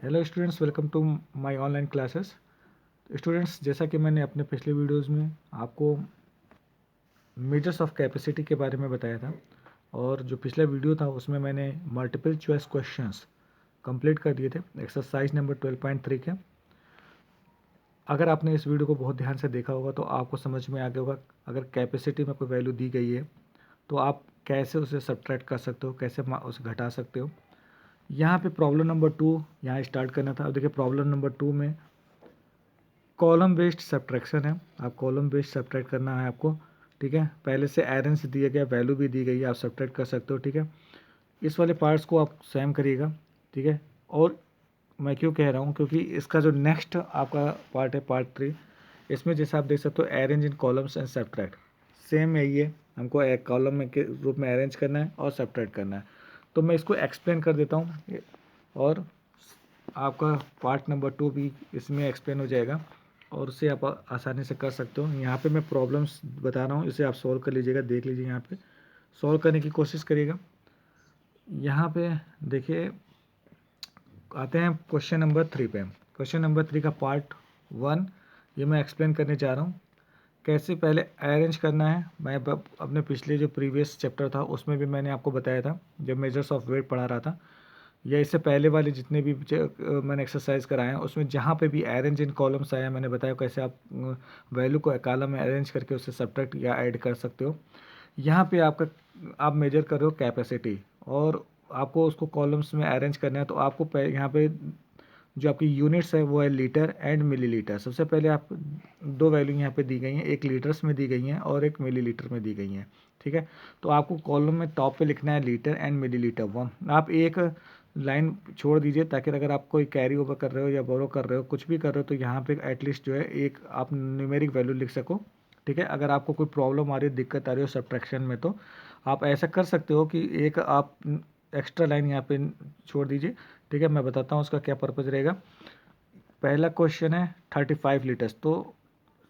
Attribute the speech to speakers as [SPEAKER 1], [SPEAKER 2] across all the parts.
[SPEAKER 1] Hello students, welcome to my online classes. Students, जैसा कि मैंने अपने पिछले वीडियोस में आपको मेजर्स ऑफ कैपेसिटी के बारे में बताया था और जो पिछला वीडियो था उसमें मैंने मल्टीपल चॉइस क्वेश्चंस कंप्लीट कर दिए थे एक्सरसाइज नंबर 12.3 के। अगर आपने इस वीडियो को बहुत ध्यान से देखा होगा तो आपको समझ में आ गया होगा अगर कैपेसिटी में कोई वैल्यू दी गई है तो आप कैसे उसे सब्ट्रैक्ट कर सकते हो, कैसे उसे घटा सकते हो। यहाँ पे प्रॉब्लम नंबर 2 यहाँ स्टार्ट करना था। अब देखिए प्रॉब्लम नंबर 2 में कॉलम बेस्ड सब्ट्रैक्शन है। आप कॉलम बेस्ड सब्ट्रैक्ट करना है आपको, ठीक है। पहले से एरेंज दिया गया, वैल्यू भी दी गई है, आप सब्ट्रैक्ट कर सकते हो, ठीक है। इस वाले पार्ट्स को आप स्वयं करिएगा, ठीक है। और मैं क्यों कह रहा हूँ, क्योंकि इसका जो नेक्स्ट आपका पार्ट है, पार्ट 3, इसमें जैसे आप देख सकते हो arrange in columns and subtract, same यही है। हमको एक कॉलम में के रूप में अरेंज करना है और सब्ट्रैक्ट करना है। तो मैं इसको एक्सप्लेन कर देता हूँ और आपका पार्ट नंबर 2 भी इसमें एक्सप्लेन हो जाएगा और उसे आप आसानी से कर सकते हो। यहाँ पे मैं प्रॉब्लम्स बता रहा हूँ, इसे आप सॉल्व कर लीजिएगा, देख लीजिए, यहाँ पे सॉल्व करने की कोशिश करिएगा। यहाँ पे देखिए आते हैं क्वेश्चन नंबर 3 पे। क्वेश्चन नंबर 3 का पार्ट 1 ये मैं एक्सप्लेन करने जा रहा हूँ कैसे पहले अरेंज करना है। मैं अपने पिछले जो प्रीवियस चैप्टर था उसमें भी मैंने आपको बताया था जब मेजर्स ऑफ वेट पढ़ा रहा था, या इससे पहले वाले जितने भी मैंने एक्सरसाइज कराए हैं उसमें जहाँ पे भी अरेंज इन कॉलम्स आया मैंने बताया कैसे आप वैल्यू को कॉलम में अरेंज करके उससे सब्ट्रैक्ट या ऐड कर सकते हो। यहाँ पे आप मेजर कर रहे हो कैपेसिटी और आपको उसको कॉलम्स में अरेंज करना है। तो आपको यहाँ पे जो आपकी यूनिट्स है वो है लीटर एंड मिलीलीटर। सबसे पहले आप दो वैल्यू यहाँ पे दी गई हैं, एक लीटर्स में दी गई हैं और एक मिलीलीटर में दी गई हैं, ठीक है। तो आपको कॉलम में टॉप पे लिखना है लीटर एंड मिलीलीटर। वन आप एक लाइन छोड़ दीजिए ताकि अगर आप कोई कैरी ओवर कर रहे हो या बोरो कर रहे हो, कुछ भी कर रहे हो, तो यहाँ पे एटलीस्ट जो है एक आप न्यूमेरिक वैल्यू लिख सको, ठीक है। अगर आपको कोई प्रॉब्लम आ रही है, दिक्कत आ रही हो सब्ट्रैक्शन में, तो आप ऐसा कर सकते हो कि एक आप एक्स्ट्रा लाइन यहाँ पे छोड़ दीजिए, ठीक है। मैं बताता हूँ उसका क्या पर्पज़ रहेगा। पहला क्वेश्चन है 35 लीटर्स। तो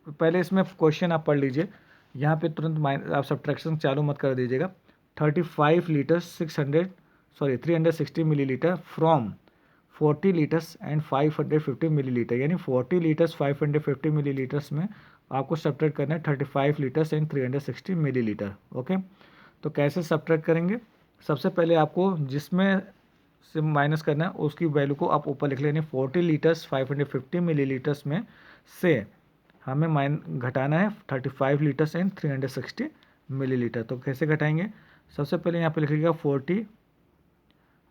[SPEAKER 1] पहले इसमें क्वेश्चन आप पढ़ लीजिए, यहाँ पे तुरंत आप सब्ट्रैक्शन चालू मत कर दीजिएगा। 35 litres 360 millilitre from 40 litres and 550 millilitre, यानी 40 लीटर्स 550 मिलीलीटर्स में आपको सब्ट्रैक्ट करना है 35 लीटर्स एंड 360 मिलीलीटर। ओके, तो कैसे सब्ट्रैक्ट करेंगे? सबसे पहले आपको जिसमें से माइनस करना है उसकी वैल्यू को आप ऊपर लिख लेंगे। 40 लीटर्स 550 मिलीलीटर्स में से हमें घटाना है 35 लीटर्स एंड 360 मिलीलीटर। तो कैसे घटाएंगे? सबसे पहले यहाँ पे लिख लीजिएगा 40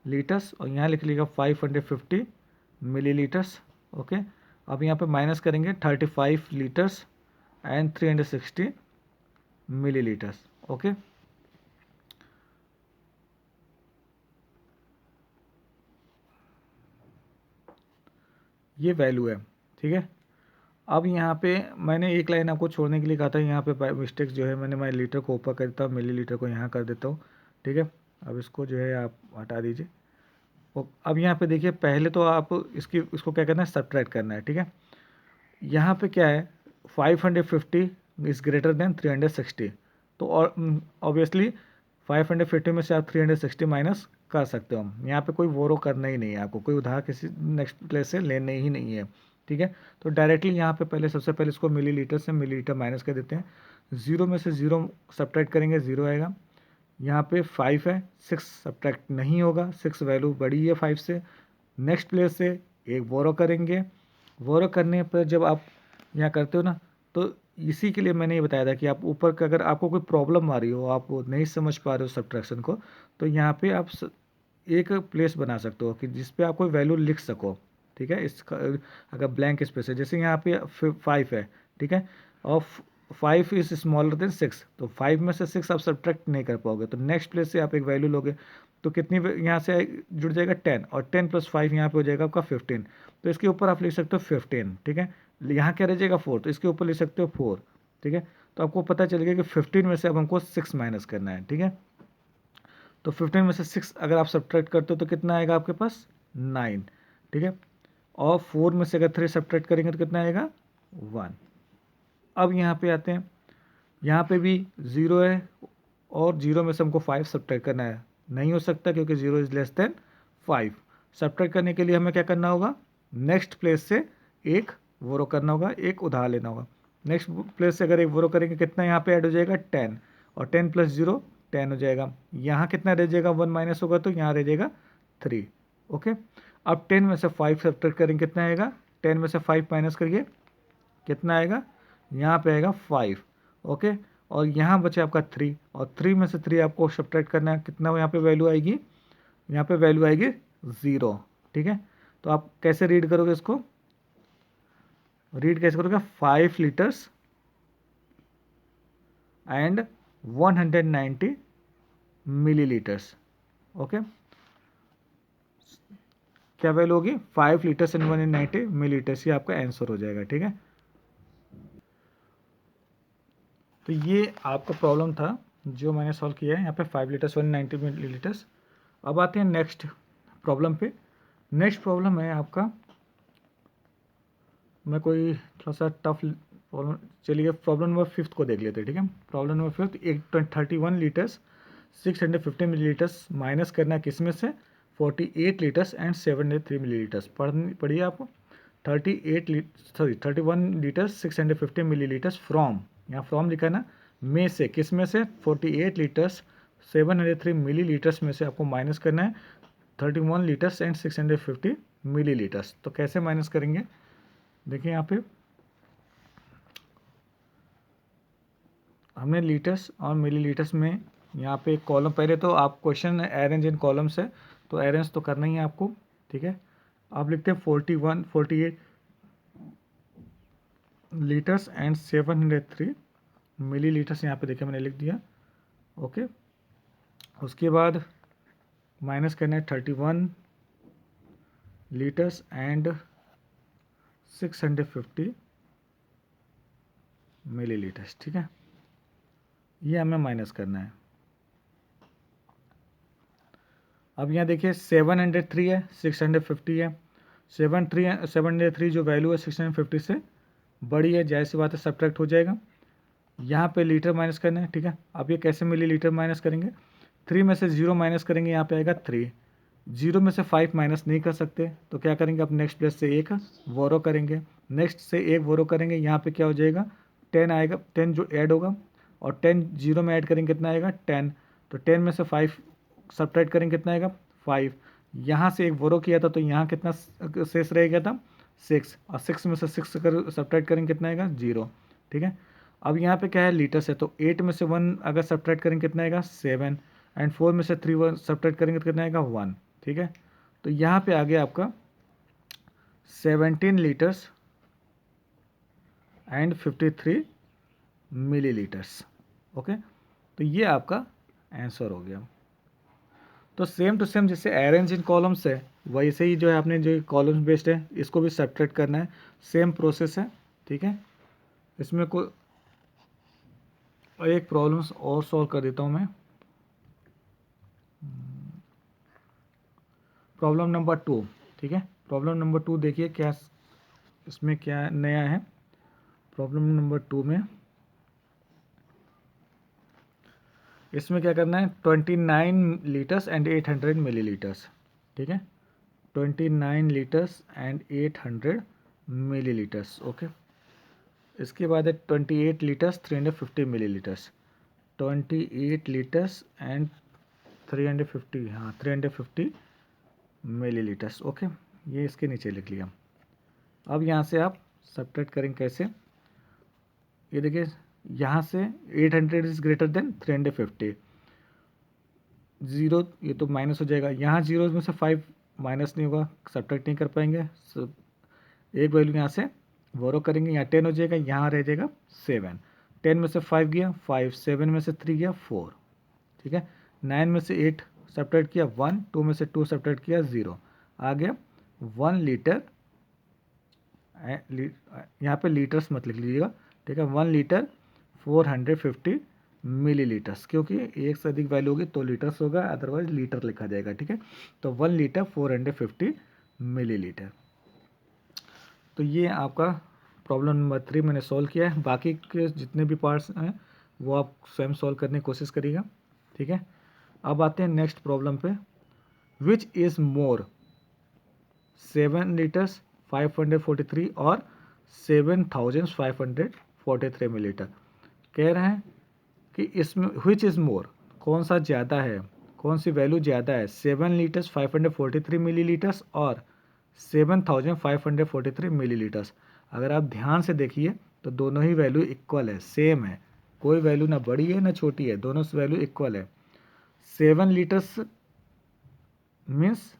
[SPEAKER 1] लीटर्स और यहाँ लिख लीजिएगा 550 मिलीलीटर्स। ओके, अब यहाँ पे माइनस करेंगे 35 लीटर्स एंड 360 मिलीलीटर्स। ओके, ये वैल्यू है, ठीक है। अब यहाँ पे मैंने एक लाइन आपको छोड़ने के लिए कहा था, यहाँ पे मिस्टेक जो है मैं लीटर को ऊपर कर देता हूँ, मिलीलीटर को यहाँ कर देता हूँ, ठीक है। अब इसको जो है आप हटा दीजिए। अब यहाँ पे देखिए, पहले तो आप इसको क्या करना है, सब्ट्रैक्ट करना है, ठीक है। यहाँ पे क्या है, 550 इज़ ग्रेटर देन 360। तो और ऑब्वियसली 550 में से आप 360 माइनस कर सकते हो। यहाँ पे कोई बोरो करना ही नहीं है, आपको कोई उधार किसी नेक्स्ट प्लेस से लेने ही नहीं है, ठीक है। तो डायरेक्टली यहाँ पे पहले सबसे पहले इसको मिलीलीटर से मिलीलीटर माइनस कर देते हैं। ज़ीरो में से ज़ीरो सब्ट्रैक्ट करेंगे, ज़ीरो आएगा। यहाँ पे 5 है, 6 सब्ट्रैक्ट नहीं होगा, 6 वैल्यू बड़ी है 5 से। नेक्स्ट प्लेस से एक बोरो करेंगे। बोरो करने पर जब आप यहाँ करते हो ना, तो इसी के लिए मैंने ये बताया था कि आप ऊपर का अगर आपको कोई प्रॉब्लम आ रही हो, आप नहीं समझ पा रहे हो सब्ट्रैक्शन को, तो यहाँ पे आप एक प्लेस बना सकते हो कि जिस पे आप कोई वैल्यू लिख सको, ठीक है। इसका अगर ब्लैंक स्पेस है, जैसे यहाँ पे 5 है, ठीक है, और 5 इज स्मॉलर देन 6, तो 5 में से 6 आप सब्ट्रैक्ट नहीं कर पाओगे। तो नेक्स्ट प्लेस से आप एक वैल्यू लोगे, तो कितनी यहाँ से जुड़ जाएगा 10, और 10 + 5 यहाँ पे हो जाएगा आपका 15। तो इसके ऊपर आप लिख सकते हो 15, ठीक है। यहाँ क्या रह जाएगा 4, तो इसके ऊपर लिख सकते हो 4, ठीक है। तो आपको पता चल गया कि 15 में से अब हमको 6 माइनस करना है, ठीक है। तो 15 में से 6 अगर आप सब्ट्रैक्ट करते हो तो कितना आएगा आपके पास, 9, ठीक है। और 4 में से अगर 3 सब्ट्रैक्ट करेंगे तो कितना आएगा, 1। अब यहाँ पे आते हैं, यहाँ पे भी 0 है और 0 में से हमको 5 सब्ट्रैक्ट करना है। नहीं हो सकता क्योंकि 0 इज़ लेस देन 5। सब्ट्रैक्ट करने के लिए हमें क्या करना होगा, नेक्स्ट प्लेस से एक बोरो करना होगा, एक उधार लेना होगा। नेक्स्ट प्लेस से अगर एक बोरो करेंगे कितना यहाँ पे ऐड हो जाएगा 10, और 10 + 0 10 हो जाएगा। यहाँ कितना रह जाएगा, 1 माइनस होगा तो यहाँ रह जाएगा 3। ओके, अब 10 में से 5 सब्ट्रैक्ट करेंगे कितना आएगा, 10 में से 5 माइनस करिए कितना आएगा, यहाँ पे आएगा 5। ओके, और यहाँ बचे आपका 3, और 3 में से 3 आपको सब्ट्रैक्ट करना है, कितना यहाँ पे वैल्यू आएगी, यहाँ पे वैल्यू आएगी 0। ठीक है, तो आप कैसे रीड करोगे इसको, रीड कैसे करोगे, 5 लीटर्स एंड 190 मिलीलीटर्स। ओके, क्या वैल्यू होगी, 5 लीटर्स एंड 190 मिलीलीटर्स, ये आपका आंसर हो जाएगा। ठीक है, तो ये आपका प्रॉब्लम था जो मैंने सॉल्व किया है, यहाँ पे 5 लीटर्स 190 मिलीलीटर्स। अब आते हैं नेक्स्ट प्रॉब्लम पे। नेक्स्ट प्रॉब्लम है आपका, मैं कोई थोड़ा सा टफ प्रॉब्लम, चलिए प्रॉब्लम नंबर 5 को देख लेते हैं। ठीक है, प्रॉब्लम नंबर 5, एक 31 लीटर्स 650 मिलीलीटर्स माइनस करना है किस में से, 48 लीटर्स एंड 73 मिलीलीटर्स। पढ़िए आप, 31 लीटर्स 650 मिलीलीटर्स फ्रॉम, यहाँ फ्रॉम लिखा है ना, में से, किस में से, 48 लीटर्स 703 मिलीलीटर्स में से आपको माइनस करना है 31 लीटर्स एंड 650 मिलीलीटर्स। तो कैसे माइनस करेंगे, देखिए यहाँ पे हमने लीटर्स और मिलीलीटर्स में यहाँ पे कॉलम, पहले तो आप क्वेश्चन अरेंज इन कॉलम्स है तो अरेंज तो करना ही है आपको। ठीक है, आप लिखते हैं 48 लीटर्स एंड 703 मिलीलीटर्स, यहाँ पे देखिए मैंने लिख दिया। ओके, उसके बाद माइनस करना है 31 लीटर्स एंड 650 मिलीलीटर्स। ठीक है, ये हमें माइनस करना है। अब यहाँ देखिए 703 है, 650 है, 703 जो वैल्यू है 650 से बड़ी है, जाहिर सी बात है सब्ट्रैक्ट हो जाएगा। यहाँ पे लीटर माइनस करना है। ठीक है, अब ये कैसे मिलीलीटर माइनस करेंगे, 3 में से 0 माइनस करेंगे, यहाँ पे आएगा 3। 0 में से 5 माइनस नहीं कर सकते तो क्या करेंगे, अब नेक्स्ट प्लेस से एक बोरो करेंगे, नेक्स्ट से एक बोरो करेंगे, यहाँ पे क्या हो जाएगा 10 आएगा, 10 जो ऐड होगा, और 10 0 में ऐड करेंगे कितना आएगा 10, तो 10 में से 5 सब्ट्रैक्ट करेंगे कितना आएगा 5। यहाँ से एक बोरो किया था तो यहाँ कितना शेष रह गया था 6, और 6 में से 6 कर सब्ट्रैक्ट करेंगे कितना आएगा 0। ठीक है, अब यहाँ पे क्या है लीटर्स है, तो 8 में से 1 अगर सब्ट्रैक्ट करेंगे कितना आएगा 7, एंड 4 में से 3 सब्ट्रैक्ट करेंगे तो कितना आएगा 1। ठीक है, तो यहाँ पे आ गया आपका 17 लीटर्स एंड 53 मिलीलीटर्स। ओके, तो ये आपका आंसर हो गया। तो सेम टू सेम जैसे अरेंज इन कॉलम्स है वैसे ही जो है आपने जो कॉलम्स बेस्ड है इसको भी सब्ट्रैक्ट करना है, सेम प्रोसेस है। ठीक है, इसमें कोई एक प्रॉब्लम्स और सॉल्व कर देता हूँ मैं। Problem number 2। ठीक है, प्रॉब्लम नंबर 2 देखिए क्या इसमें क्या नया है। प्रॉब्लम नंबर 2 में इसमें क्या करना है, 29 लीटर्स एंड 800 मिलीलीटर्स। ठीक है, 29 लीटर्स एंड 800 मिलीलीटर्स। ओके, इसके बाद है 28 लीटर्स 350 मिलीलीटर्स, 28 लीटर्स एंड 350, हाँ 350 मिलीलीटर्स। ओके, ये इसके नीचे लिख लिया। अब यहाँ से आप सब्ट्रैक्ट करेंगे कैसे, ये देखिए यहाँ से 800 इज ग्रेटर देन 350, 0 ये तो माइनस हो जाएगा, यहाँ 0 में से 5 माइनस नहीं होगा, सब्ट्रैक्ट नहीं कर पाएंगे, एक वैल्यू यहाँ से बोरो करेंगे, यहाँ 10 हो जाएगा, यहाँ रह जाएगा 7, 10 में से 5 गया 5, 7 में से 3 गया 4। ठीक है, 9 में से 8 सब्ट्रैक्ट किया 1, 2 में से 2 सब्ट्रैक्ट किया 0, आ गया 1 लीटर, यहाँ पे लीटर्स मत लिख लीजिएगा। ठीक है, 1 लीटर 450 मिलीलीटर्स, क्योंकि एक से अधिक वैल्यू होगी तो लीटर्स होगा, अदरवाइज लीटर लिखा जाएगा। ठीक है, तो 1 लीटर 450 मिलीलीटर। तो ये आपका प्रॉब्लम नंबर 3 मैंने सॉल्व किया है। बाकी के जितने भी पार्ट्स हैं वो आप स्वयं सॉल्व करने की कोशिश करिएगा। ठीक है, अब आते हैं नेक्स्ट प्रॉब्लम पे। विच इज़ मोर 7 लीटर्स 543 और 7543 मिलीलीटर। कह रहे हैं कि इसमें विच इज़ मोर, कौन सा ज़्यादा है, कौन सी वैल्यू ज़्यादा है, 7 लीटर्स 543 मिलीलीटर्स और 7543 मिलीलीटर्स। अगर आप ध्यान से देखिए तो दोनों ही वैल्यू इक्वल है, सेम है, कोई वैल्यू ना बड़ी है ना छोटी है, दोनों वैल्यू इक्वल है। 7 लीटर्स मीन्स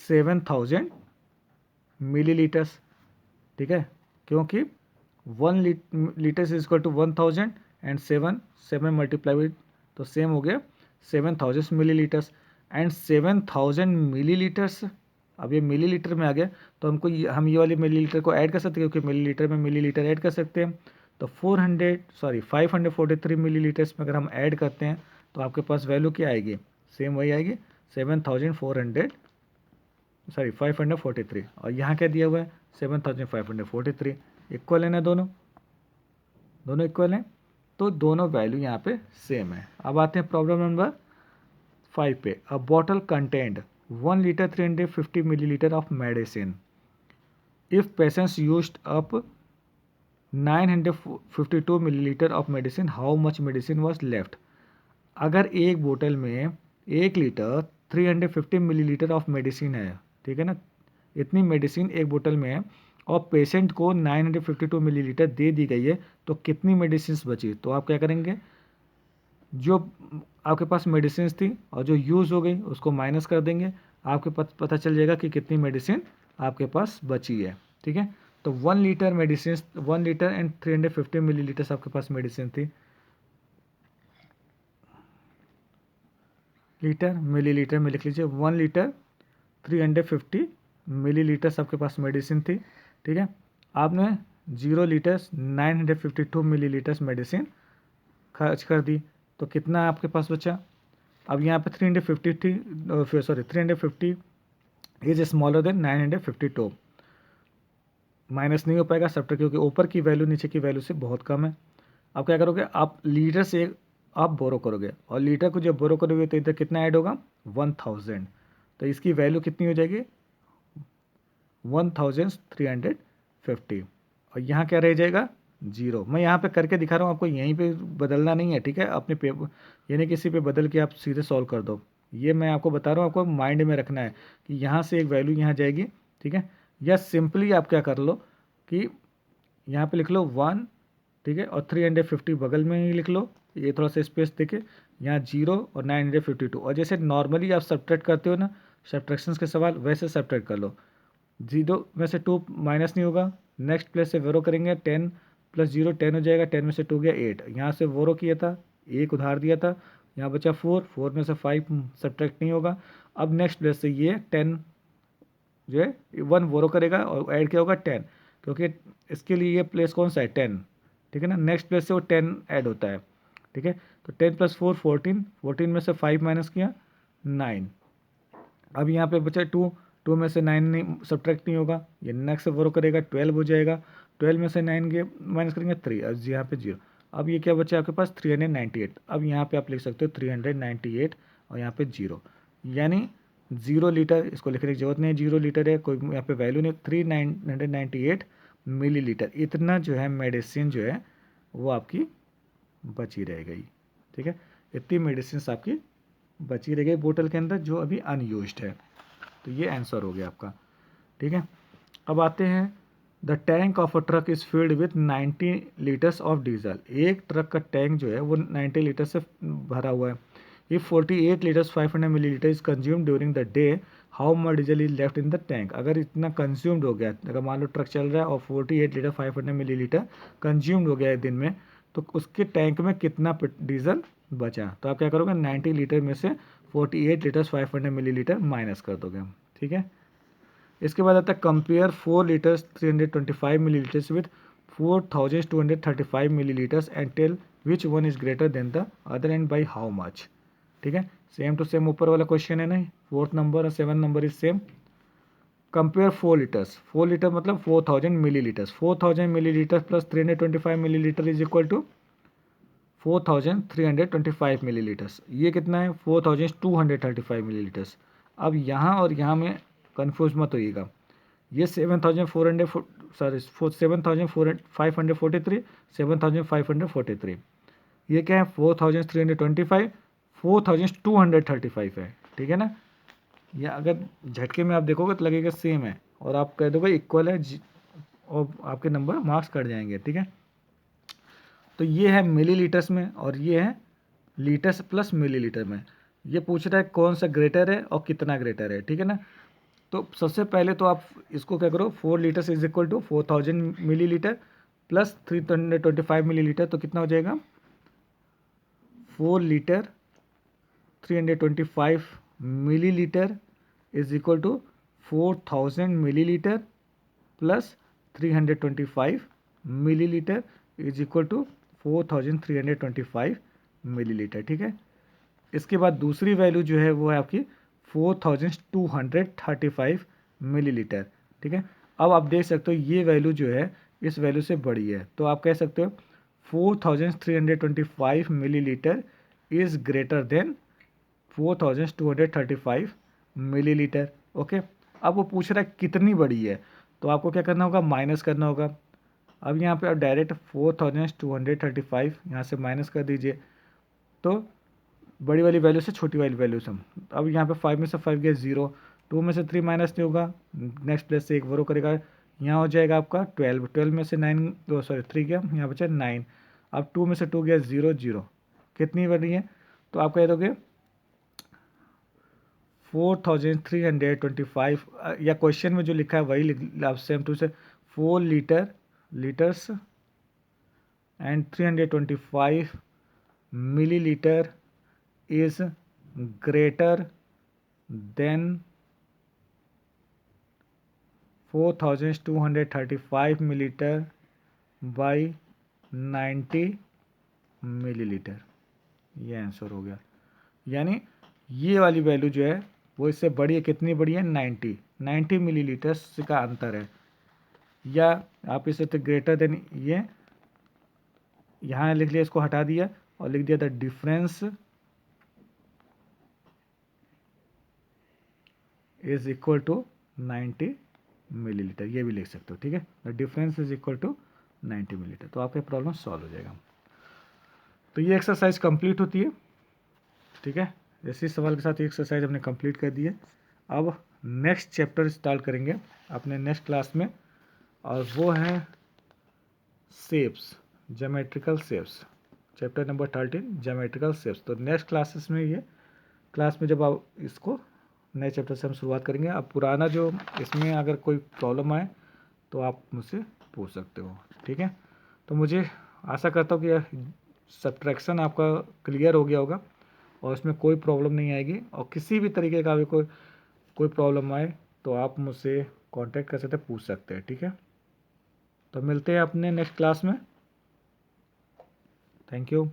[SPEAKER 1] 7000 मिलीलीटर्स, ठीक है, क्योंकि 1 litres is equal to 1000 and 7 multiply with तो सेम हो गया 7000 मिलीलीटर्स एंड 7000 मिलीलीटर्स। अब ये मिलीलीटर में आ गया तो हमको हम ये वाली मिलीलीटर को ऐड कर सकते हैं, क्योंकि मिलीलीटर में मिलीलीटर ऐड कर सकते हैं। तो 543 मिलीलीटर्स में अगर हम ऐड करते हैं तो आपके पास वैल्यू क्या आएगी, सेम वही आएगी 543 और यहाँ क्या दिया हुआ है 7543। इक्वल है ना, दोनों इक्वल हैं, तो दोनों वैल्यू यहाँ पे सेम है। अब आते हैं प्रॉब्लम नंबर 5 पे। अ bottle contained 1 litre 350 millilitre of medicine. If patients used up 952 millilitre of medicine, how much medicine was left. अगर एक बोतल में 1 लीटर 350 मिलीलीटर ऑफ मेडिसिन है, ठीक है ना, इतनी मेडिसिन एक बोतल में है और पेशेंट को 952 मिलीलीटर दे दी गई है, तो कितनी मेडिसिन बची। तो आप क्या करेंगे, जो आपके पास मेडिसिन थी और जो यूज़ हो गई उसको माइनस कर देंगे, आपके पास पता चल जाएगा कि कितनी मेडिसिन आपके पास बची है, ठीक है। तो 1 litre medicine, 1 litre and 350 millilitres आपके पास मेडिसिन थी। लीटर मिलीलीटर में लिख लीजिए, 1 लीटर 350 मिलीलीटर्स आपके पास मेडिसिन थी, ठीक है। आपने 0 लीटर्स 952 मिलीलीटर्स मेडिसिन खर्च कर दी, तो कितना आपके पास बचा। अब यहाँ पे 350 थी, 350 इज स्मॉलर देन 952, माइनस नहीं हो पाएगा सब्ट्रैक्ट, क्योंकि ऊपर की वैल्यू नीचे की वैल्यू से बहुत कम है। अब क्या करोगे, आप लीटर से आप बोरो करोगे और लीटर को जब बोरो करोगे तो इधर कितना ऐड होगा 1000, तो इसकी वैल्यू कितनी हो जाएगी 1350 और यहाँ क्या रह जाएगा 0। मैं यहाँ पे करके दिखा रहा हूँ आपको, यहीं पे बदलना नहीं है, ठीक है। अपने पेपर यानी किसी पे बदल के आप सीधे सॉल्व कर दो, ये मैं आपको बता रहा हूँ, आपको माइंड में रखना है कि यहाँ से एक वैल्यू यहाँ जाएगी, ठीक है। या सिंपली आप क्या कर लो कि यहाँ पे लिख लो 1, ठीक है, और 350 बगल में ही लिख लो, ये थोड़ा सा स्पेस देके, यहाँ 0 और 952, और जैसे नॉर्मली आप सब्ट्रैक्ट करते हो ना, सब्ट्रैक्शंस के सवाल, वैसे सब्ट्रैक्ट कर लो। 0 में से 2 माइनस नहीं होगा, नेक्स्ट प्लेस से वोरो करेंगे, 10 + 0 10 हो जाएगा, 10 में से 2 गया 8, यहाँ से वोरो किया था 1 उधार दिया था, यहाँ बचा 4 में से 5 सब्ट्रैक्ट नहीं होगा। अब नेक्स्ट प्लेस से ये 10 जो है 1 वोरो करेगा और ऐड क्या होगा 10, क्योंकि इसके लिए ये प्लेस कौन सा है 10, ठीक है ना, नेक्स्ट प्लेस से वो 10 ऐड होता है, ठीक है। तो 10 + 4 14, 14 में से 5 माइनस किया 9। अब यहाँ पे बचा 2 में से 9 नहीं सब्ट्रैक्ट नहीं होगा, ये नेक्स्ट से वोरो करेगा 12 हो जाएगा, 12 में से 9 के माइनस करेंगे 3, अब यहाँ पे 0। अब ये क्या बचा आपके पास 398। अब यहाँ पे आप लिख सकते हो 398 और यहाँ पे 0, यानी 0 लीटर, इसको लिखने की जरूरत नहीं है, 0 लीटर है, कोई यहाँ पे वैल्यू नहीं, 398 मिलीलीटर इतना जो है मेडिसिन जो है वो आपकी बची रह गई, ठीक है। इतनी मेडिसिन आपकी बची रह गई बोतल के अंदर जो अभी अनयूज्ड है। तो ये आंसर हो गया आपका, ठीक है। अब आते हैं, the tank of a truck is filled with 90 litres of diesel. एक ट्रक का टैंक जो है वो 90 लीटर से भरा हुआ है। If 48 litres 500 millilitre is consume during the day, how much diesel is left in the tank. अगर इतना कंज्यूम्ड हो गया, अगर मान लो ट्रक चल रहा है और 48 लीटर 500 मिलीलीटर कंज्यूम्ड हो गया है दिन में, तो उसके टैंक में कितना डीजल बचा। तो आप क्या करोगे 90 लीटर में से 48 लीटर्स 500 मिलीलीटर माइनस कर दोगे, ठीक है। इसके बाद आता है compare 4 litres 325 millilitres with 4235 millilitres and tell which one is greater than the other and by how much, ठीक है। सेम टू सेम ऊपर वाला क्वेश्चन है ना, 4th नंबर और 7th number is same. Compare 4 litres, 4 litre मतलब 4000 millilitres, 4000 millilitre plus 325 millilitre is equal to 4325 millilitres. ये कितना है 4235 मिलीलीटर्स। अब यहाँ और यहाँ में कन्फ्यूज मत होइएगा। ये 7,543, 7,543, ये क्या है 4,325, 4,235 है, ठीक है ना। या अगर झटके में आप देखोगे तो लगेगा सेम है, और आप कह दोगे इक्वल है और आपके नंबर मार्क्स कट जाएंगे, ठीक है। तो ये है मिलीलीटर्स में और ये है लीटर्स प्लस मिलीलीटर में। ये पूछ रहा है कौन सा ग्रेटर है और कितना ग्रेटर है, ठीक है ना। तो सबसे पहले तो आप इसको क्या करो, 4 litres is equal to 4,000 millilitre plus 325 millilitre, तो कितना हो जाएगा 4 litre 325 millilitre is equal to 4,000 millilitre plus 325 millilitre is equal to 4,325 millilitre, ठीक है। इसके बाद दूसरी वैल्यू जो है वो है आपकी 4,235 मिलीलीटर, ठीक है। अब आप देख सकते हो ये वैल्यू जो है इस वैल्यू से बड़ी है, तो आप कह सकते हो 4,325 millilitre is greater then 4,235 millilitre, okay. अब वो पूछ रहा है कितनी बड़ी है, तो आपको क्या करना होगा, माइनस करना होगा। अब यहाँ पे आप डायरेक्ट 4,235 यहाँ से माइनस कर दीजिए, तो बड़ी वाली वैल्यू से छोटी वाली वैल्यू से। अब यहाँ पे 5 में से 5 गया 0, 2 में से 3 माइनस नहीं होगा, नेक्स्ट प्लस से 1 वरो करेगा, यहाँ हो जाएगा आपका 12, 12 में से 3 गया, यहाँ बचा 9। अब 2 में से 2 गया 0, 0, कितनी बड़ी है, तो आप कह दोगे 4,325, या क्वेश्चन में जो लिखा है वही आप सेम टू से 4 litres and 325 millilitre is greater than 4,235 millilitre by 90 millilitre, ये आंसर हो गया। यानी ये वाली वैल्यू जो है वो इससे बड़ी है, कितनी बड़ी है 90 मिलीलीटर का अंतर है। या आप इसे तो ग्रेटर देन, ये यहाँ लिख लिया, इसको हटा दिया और लिख दिया the difference is equal to 90 millilitre, ये भी लिख सकते हो, ठीक है। The difference is equal to 90 millilitre, तो आपका प्रॉब्लम सॉल्व हो जाएगा। तो ये एक्सरसाइज कंप्लीट होती है, ठीक है। इसी सवाल के साथ ये एक्सरसाइज हमने कंप्लीट कर दी है। अब नेक्स्ट चैप्टर स्टार्ट करेंगे अपने नेक्स्ट क्लास में, और वो है shapes, geometrical shapes, chapter number 13 geometrical shapes. तो नेक्स्ट क्लासेस में, ये क्लास में जब आप इसको नए चैप्टर से हम शुरुआत करेंगे। अब पुराना जो इसमें अगर कोई प्रॉब्लम आए तो आप मुझसे पूछ सकते हो, ठीक है। तो मुझे आशा करता हूँ कि सब्ट्रैक्शन आपका क्लियर हो गया होगा और इसमें कोई प्रॉब्लम नहीं आएगी, और किसी भी तरीके का भी कोई प्रॉब्लम आए तो आप मुझसे कांटेक्ट कर सकते हैं, पूछ सकते हैं, ठीक है। तो मिलते हैं अपने नेक्स्ट क्लास में। Thank you.